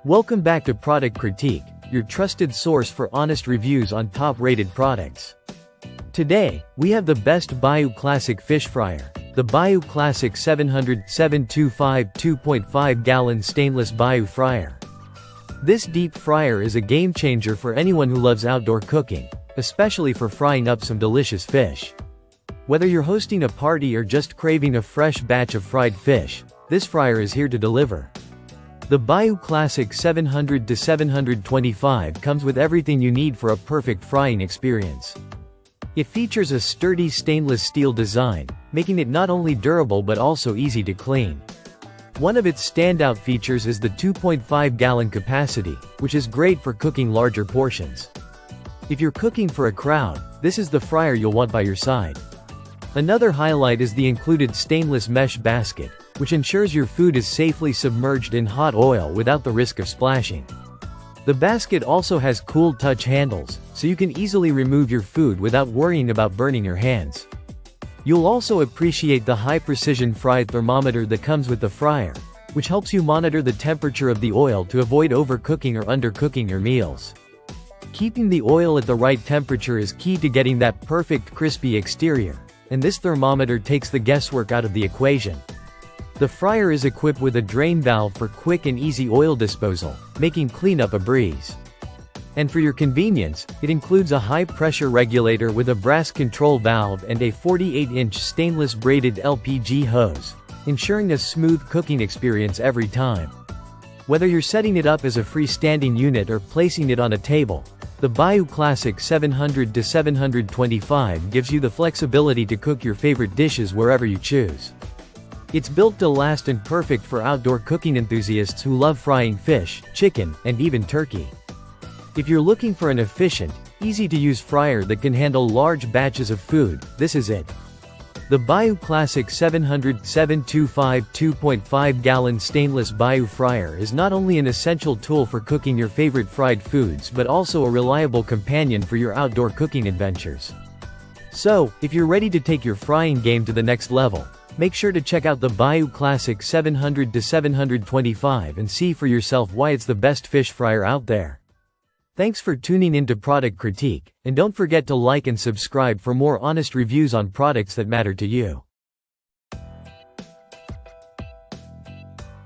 Welcome back to Product Critique, your trusted source for honest reviews on top-rated products. Today, we have the best Bayou Classic Fish Fryer, the Bayou Classic 700-725 2.5-gallon stainless Bayou Fryer. This deep fryer is a game-changer for anyone who loves outdoor cooking, especially for frying up some delicious fish. Whether you're hosting a party or just craving a fresh batch of fried fish, this fryer is here to deliver. The Bayou Classic 700-725 comes with everything you need for a perfect frying experience. It features a sturdy stainless steel design, making it not only durable but also easy to clean. One of its standout features is the 2.5-gallon capacity, which is great for cooking larger portions. If you're cooking for a crowd, this is the fryer you'll want by your side. Another highlight is the included stainless mesh basket, which ensures your food is safely submerged in hot oil without the risk of splashing. The basket also has cool touch handles, so you can easily remove your food without worrying about burning your hands. You'll also appreciate the high-precision fry thermometer that comes with the fryer, which helps you monitor the temperature of the oil to avoid overcooking or undercooking your meals. Keeping the oil at the right temperature is key to getting that perfect crispy exterior, and this thermometer takes the guesswork out of the equation. The fryer is equipped with a drain valve for quick and easy oil disposal, making cleanup a breeze. And for your convenience, it includes a high-pressure regulator with a brass control valve and a 48-inch stainless braided LPG hose, ensuring a smooth cooking experience every time. Whether you're setting it up as a freestanding unit or placing it on a table, the Bayou Classic 700-725 gives you the flexibility to cook your favorite dishes wherever you choose. It's built to last and perfect for outdoor cooking enthusiasts who love frying fish, chicken, and even turkey. If you're looking for an efficient, easy-to-use fryer that can handle large batches of food, this is it. The Bayou Classic 700-725 2.5-gallon stainless Bayou Fryer is not only an essential tool for cooking your favorite fried foods but also a reliable companion for your outdoor cooking adventures. So, if you're ready to take your frying game to the next level, make sure to check out the Bayou Classic 700-725 and see for yourself why it's the best fish fryer out there. Thanks for tuning into Product Critique, and don't forget to like and subscribe for more honest reviews on products that matter to you.